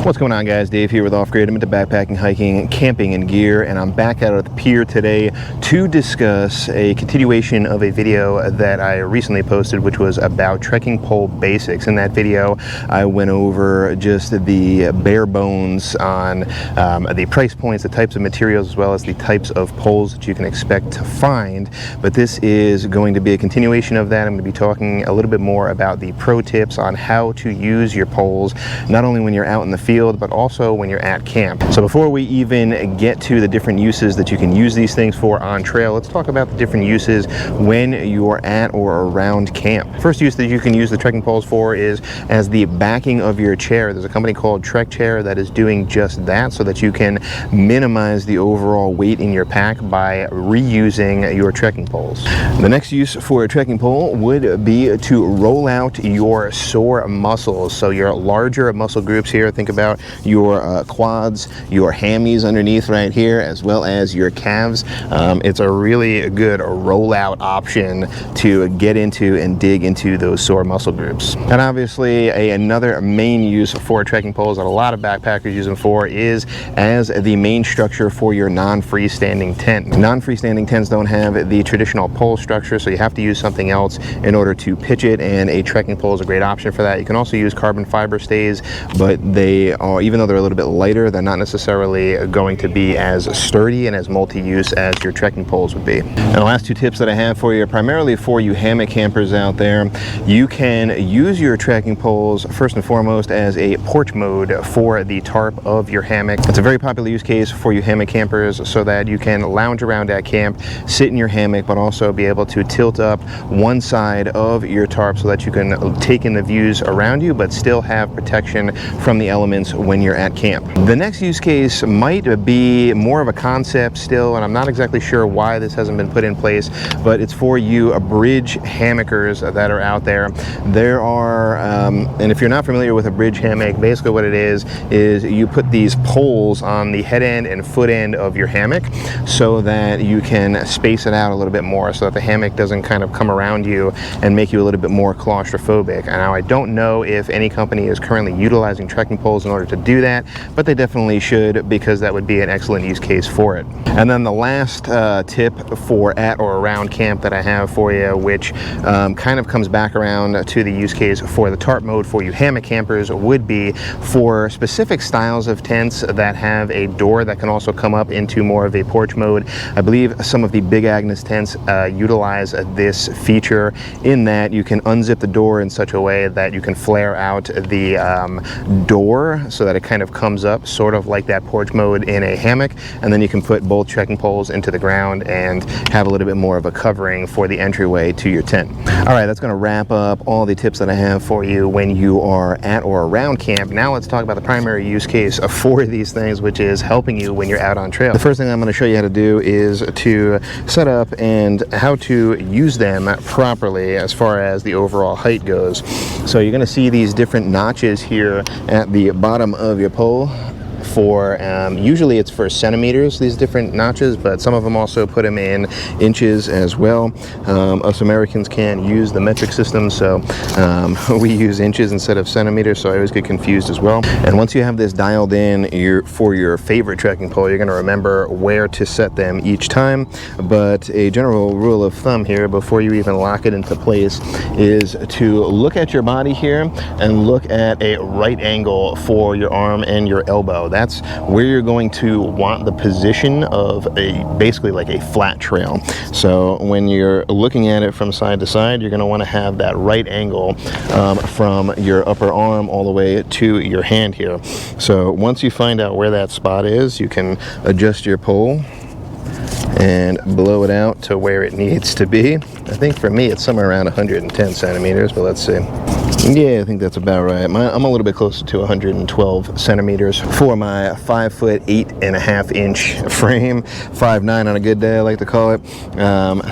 What's going on, guys? Dave here with Off Grid. I'm into backpacking, hiking, camping, and gear, and I'm back out at the pier today to discuss a continuation of a video that I recently posted, which was about trekking pole basics. In that video, I went over just the bare bones on the price points, the types of materials, as well as the types of poles that you can expect to find. But this is going to be a continuation of that. I'm going to be talking a little bit more about the pro tips on how to use your poles, not only when you're out in the field, but also when you're at camp. So before we even get to the different uses that you can use these things for on trail, let's talk about the different uses when you're at or around camp. First use that you can use the trekking poles for is as the backing of your chair. There's a company called Trek Chair that is doing just that, so that you can minimize the overall weight in your pack by reusing your trekking poles. The next use for a trekking pole would be to roll out your sore muscles. So your larger muscle groups here, think about your quads, your hammies underneath right here, as well as your calves. It's a really good rollout option to get into and dig into those sore muscle groups. And obviously another main use for trekking poles that a lot of backpackers use them for is as the main structure for your non-freestanding tent. Non-freestanding tents don't have the traditional pole structure, so you have to use something else in order to pitch it, and a trekking pole is a great option for that. You can also use carbon fiber stays, but they are, even though they're a little bit lighter, they're not necessarily going to be as sturdy and as multi-use as your trekking poles would be. And the last two tips that I have for you, primarily for you hammock campers out there, you can use your trekking poles first and foremost as a porch mode for the tarp of your hammock. It's a very popular use case for you hammock campers, so that you can lounge around at camp, sit in your hammock, but also be able to tilt up one side of your tarp so that you can take in the views around you, but still have protection from the elements when you're at camp. The next use case might be more of a concept still, and I'm not exactly sure why this hasn't been put in place, but it's for you bridge hammockers that are out there. There are, and if you're not familiar with a bridge hammock, basically what it is you put these poles on the head end and foot end of your hammock so that you can space it out a little bit more, so that the hammock doesn't kind of come around you and make you a little bit more claustrophobic. And now I don't know if any company is currently utilizing trekking poles in order to do that, but they definitely should, because that would be an excellent use case for it. And then the last tip for at or around camp that I have for you, which kind of comes back around to the use case for the tarp mode for you hammock campers, would be for specific styles of tents that have a door that can also come up into more of a porch mode. I believe some of the Big Agnes tents utilize this feature, in that you can unzip the door in such a way that you can flare out the door so that it kind of comes up sort of like that porch mode in a hammock, and then you can put both trekking poles into the ground and have a little bit more of a covering for the entryway to your tent. All right, that's going to wrap up all the tips that I have for you when you are at or around camp. Now let's talk about the primary use case for these things, which is helping you when you're out on trail. The first thing I'm going to show you how to do is to set up and how to use them properly as far as the overall height goes. So you're going to see these different notches here at the bottom of your pole. For usually it's for centimeters, these different notches, but some of them also put them in inches as well. Us Americans can't use the metric system, so we use inches instead of centimeters, so I always get confused as well. And once you have this dialed in for your favorite trekking pole, you're going to remember where to set them each time. But a general rule of thumb here, before you even lock it into place, is to look at your body here and look at a right angle for your arm and your elbow. That's where you're going to want the position of basically like a flat trail. So when you're looking at it from side to side, you're going to want to have that right angle from your upper arm all the way to your hand here. So once you find out where that spot is, you can adjust your pole and blow it out to where it needs to be. I think for me it's somewhere around 110 centimeters, but let's see. Yeah, I think that's about right. I'm a little bit closer to 112 centimeters for my 5 foot 8.5 inch frame, 5'9" on a good day, I like to call it.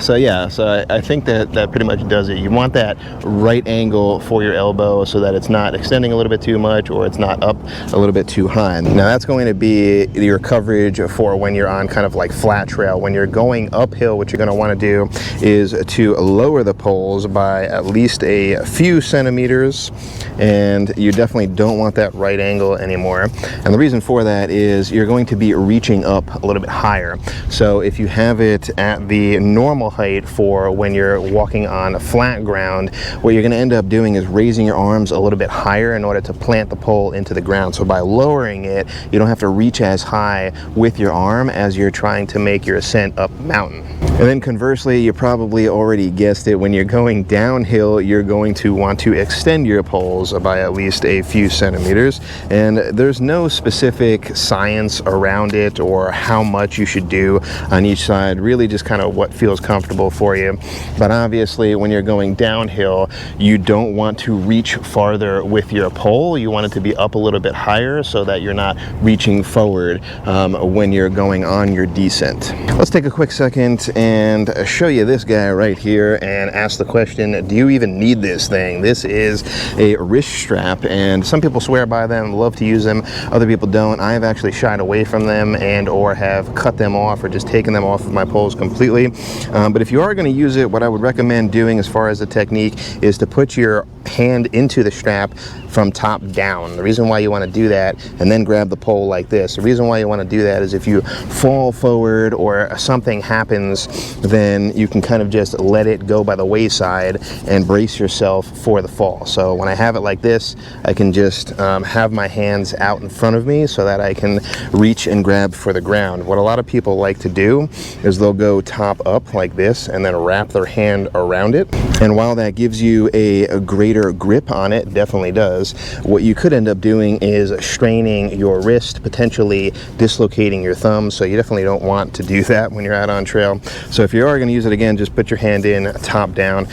So yeah, so I think that pretty much does it. You want that right angle for your elbow so that it's not extending a little bit too much or it's not up a little bit too high. Now that's going to be your coverage for when you're on kind of like flat trail. When you're going uphill, what you're going to want to do is to lower the poles by at least a few centimeters centimeters, and you definitely don't want that right angle anymore. And the reason for that is you're going to be reaching up a little bit higher. So if you have it at the normal height for when you're walking on flat ground, what you're going to end up doing is raising your arms a little bit higher in order to plant the pole into the ground. So by lowering it, you don't have to reach as high with your arm as you're trying to make your ascent up mountain. And then conversely, you probably already guessed it, when you're going downhill, you're going to want to extend your poles by at least a few centimeters. And there's no specific science around it or how much you should do on each side, really just kind of what feels comfortable for you. But obviously, when you're going downhill, you don't want to reach farther with your pole. You want it to be up a little bit higher so that you're not reaching forward when you're going on your descent. Let's take a quick second and show you this guy right here and ask the question, do you even need this thing? This is a wrist strap, and some people swear by them, love to use them. Other people don't. I have actually shied away from them and or have cut them off or just taken them off of my poles completely. But if you are going to use it, what I would recommend doing as far as the technique is to put your hand into the strap from top down. The reason why you want to do that, and then grab the pole like this, the reason why you want to do that is if you fall forward or something happens, then you can kind of just let it go by the wayside and brace yourself for the fall. So when I have it like this, I can just have my hands out in front of me so that I can reach and grab for the ground. What a lot of people like to do is they'll go top up like this and then wrap their hand around it. And while that gives you a greater grip on it, definitely does, what you could end up doing is straining your wrist, potentially dislocating your thumb. So you definitely don't want to do that when you're out on trail. So if you are going to use it, again, just put your hand in top down.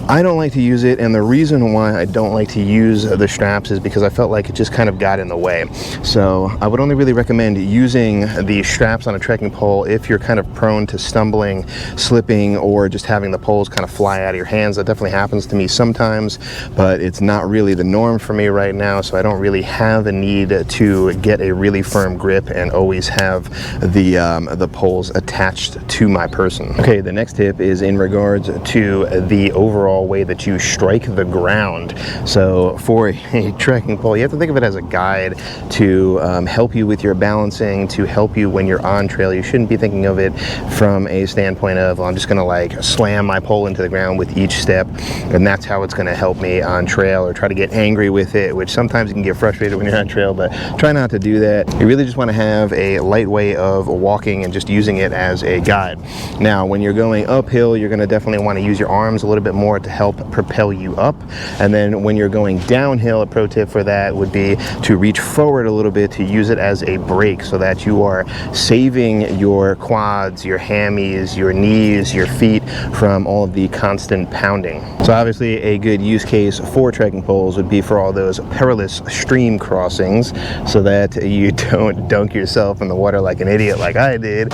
I don't like to use it, and the reason why I don't like to use the straps is because I felt like it just kind of got in the way. So I would only really recommend using the straps on a trekking pole if you're kind of prone to stumbling, slipping, or just having the poles kind of fly out of your hands. That definitely happens to me sometimes, but it's not really the norm for me right now, so I don't really have a need to get a really firm grip and always have the poles attached to my person. Okay, the next tip is in regards to the overall way that you strike the ground. So for a trekking pole, you have to think of it as a guide to help you with your balancing, to help you when you're on trail. You shouldn't be thinking of it from a standpoint of, well, I'm just gonna like slam my pole into the ground with each step, and that's how it's gonna help me on trail, or try to get angry with it, which sometimes you can get frustrated when you're on trail, but try not to do that. You really just want to have a light way of walking and just using it as a guide. Now, when you're going uphill, you're going to definitely want to use your arms a little bit more to help propel you up. And then when you're going downhill, a pro tip for that would be to reach forward a little bit to use it as a brake, so that you are saving your quads, your hammies, your knees, your feet from all of the constant pounding. So obviously a good use case for trekking poles would be for all those perilous stream crossings, so that you don't dunk yourself in the water like an idiot like I did.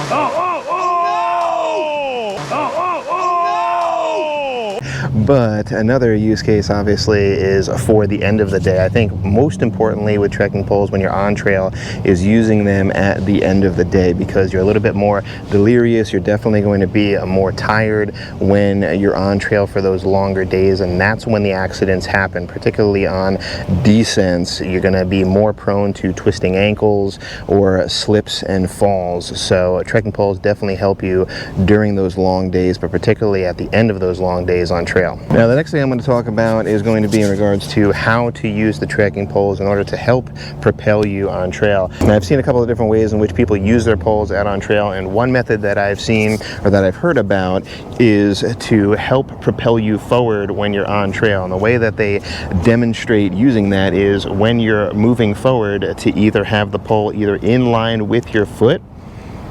But another use case obviously is for the end of the day. I think most importantly with trekking poles when you're on trail is using them at the end of the day, because you're a little bit more delirious. You're definitely going to be more tired when you're on trail for those longer days, and that's when the accidents happen, particularly on descents. You're going to be more prone to twisting ankles or slips and falls. So trekking poles definitely help you during those long days, but particularly at the end of those long days on trail. Now, the next thing I'm going to talk about is going to be in regards to how to use the trekking poles in order to help propel you on trail. Now, I've seen a couple of different ways in which people use their poles out on trail, and one method that I've seen or that I've heard about is to help propel you forward when you're on trail. And the way that they demonstrate using that is when you're moving forward to either have the pole either in line with your foot.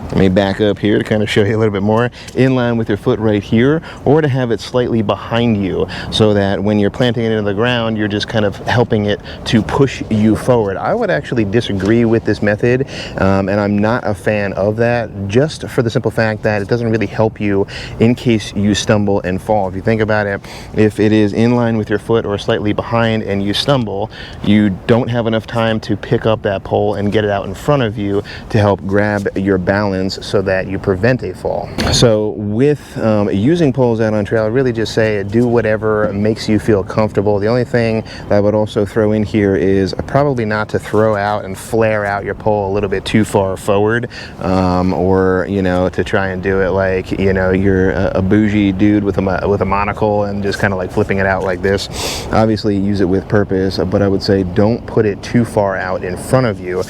Let me back up here to kind of show you a little bit more. In line with your foot right here, or to have it slightly behind you, so that when you're planting it into the ground, you're just kind of helping it to push you forward. I would actually disagree with this method, and I'm not a fan of that, just for the simple fact that it doesn't really help you in case you stumble and fall. If you think about it, if it is in line with your foot or slightly behind and you stumble, you don't have enough time to pick up that pole and get it out in front of you to help grab your balance balance so that you prevent a fall. So with using poles out on trail, I really just say do whatever makes you feel comfortable. The only thing that I would also throw in here is probably not to throw out and flare out your pole a little bit too far forward, or you know, to try and do it like, you know, you're a bougie dude with a monocle and just kind of like flipping it out like this. Obviously use it with purpose, but I would say don't put it too far out in front of you,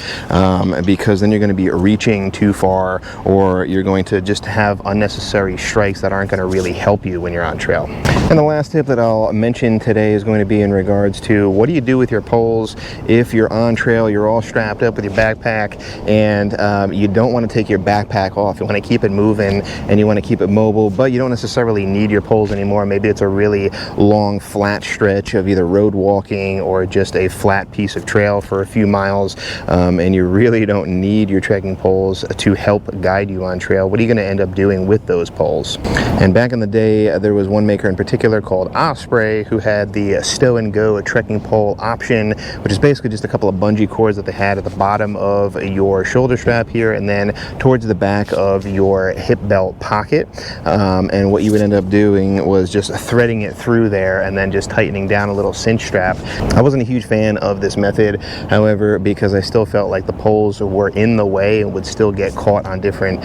because then you're going to be reaching too far, or you're going to just have unnecessary strikes that aren't going to really help you when you're on trail. And the last tip that I'll mention today is going to be in regards to what do you do with your poles if you're on trail, you're all strapped up with your backpack, and you don't want to take your backpack off. You want to keep it moving and you want to keep it mobile, but you don't necessarily need your poles anymore. Maybe it's a really long flat stretch of either road walking or just a flat piece of trail for a few miles, and you really don't need your trekking poles to help guide you on trail. What are you going to end up doing with those poles? And back in the day, there was one maker in particular called Osprey who had the Stow and Go trekking pole option, which is basically just a couple of bungee cords that they had at the bottom of your shoulder strap here and then towards the back of your hip belt pocket, and what you would end up doing was just threading it through there and then just tightening down a little cinch strap. I wasn't a huge fan of this method, however, because I still felt like the poles were in the way and would still get caught on different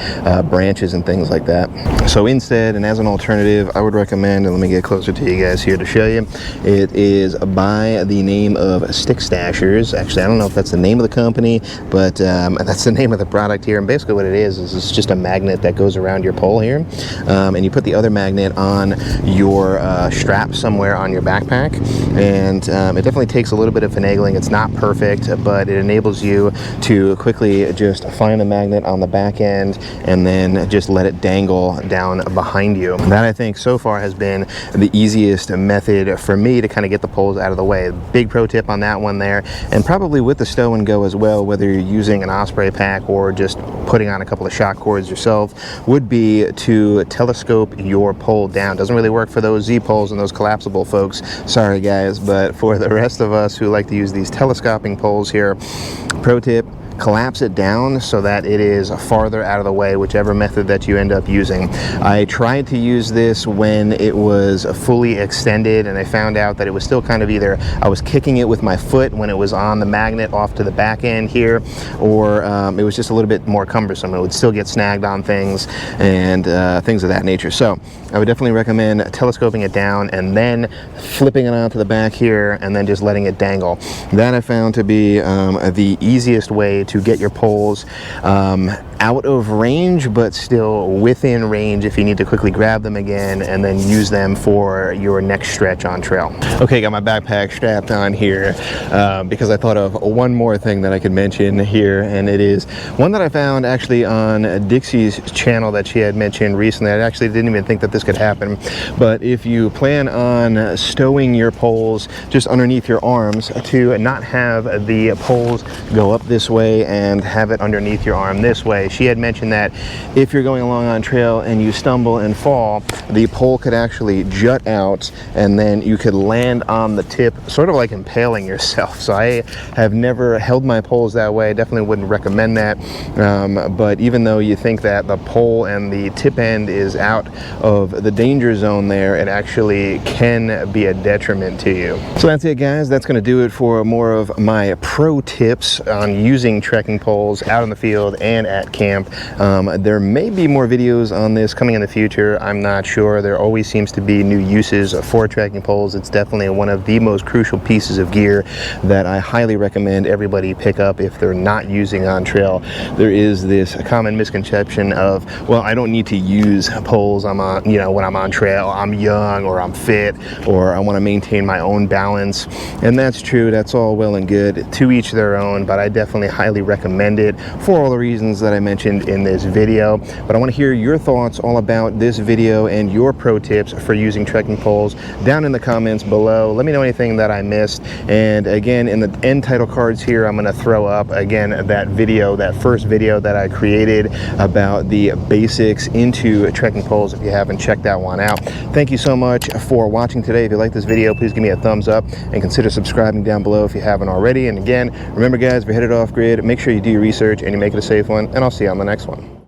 branches and things like that. So instead, and as an alternative, I would recommend, and let me get closer to you guys here to show you, it is by the name of Stick Stashers. Actually, I don't know if that's the name of the company, but that's the name of the product here. And basically what it is it's just a magnet that goes around your pole here, and you put the other magnet on your strap somewhere on your backpack, and it definitely takes a little bit of finagling. It's not perfect, but it enables you to quickly just find the magnet on the back end and then just let it dangle down behind you. That, I think, so far has been the easiest method for me to kind of get the poles out of the way. Big pro tip on that one there, and probably with the Stow and Go as well, whether you're using an Osprey pack or just putting on a couple of shock cords yourself, would be to telescope your pole down. Doesn't really work for those Z poles and those collapsible folks, sorry guys, but for the rest of us who like to use these telescoping poles here, pro tip: collapse it down so that it is farther out of the way, whichever method that you end up using. I tried to use this when it was fully extended, and I found out that it was still kind of either I was kicking it with my foot when it was on the magnet off to the back end here, or it was just a little bit more cumbersome. It would still get snagged on things and things of that nature. So I would definitely recommend telescoping it down and then flipping it onto the back here and then just letting it dangle. That I found to be the easiest way to get your poles out of range, but still within range if you need to quickly grab them again and then use them for your next stretch on trail. Okay, got my backpack strapped on here because I thought of one more thing that I could mention here, and it is one that I found actually on Dixie's channel that she had mentioned recently. I actually didn't even think that this could happen, but if you plan on stowing your poles just underneath your arms, to not have the poles go up this way and have it underneath your arm this way. She had mentioned that if you're going along on trail and you stumble and fall, the pole could actually jut out and then you could land on the tip, sort of like impaling yourself. So I have never held my poles that way. I definitely wouldn't recommend that. But even though you think that the pole and the tip end is out of the danger zone there, it actually can be a detriment to you. So that's it, guys. That's going to do it for more of my pro tips on using trekking poles out in the field and at camp. There may be more videos on this coming in the future. I'm not sure. There always seems to be new uses for trekking poles. It's definitely one of the most crucial pieces of gear that I highly recommend everybody pick up if they're not using on trail. There is this common misconception of, well, I don't need to use poles. I'm on, you know, when I'm on trail, I'm young or I'm fit or I want to maintain my own balance. And that's true. That's all well and good, to each their own, but I definitely highly recommend it for all the reasons that I mentioned in this video. But I want to hear your thoughts all about this video and your pro tips for using trekking poles down in the comments below. Let me know anything that I missed. And again, in the end title cards here, I'm going to throw up again that video, that first video that I created about the basics into trekking poles, if you haven't checked that one out. Thank you so much for watching today. If you like this video, please give me a thumbs up and consider subscribing down below if you haven't already. And again, remember guys, if you're headed off grid, make sure you do your research and you make it a safe one, and I'll see you on the next one.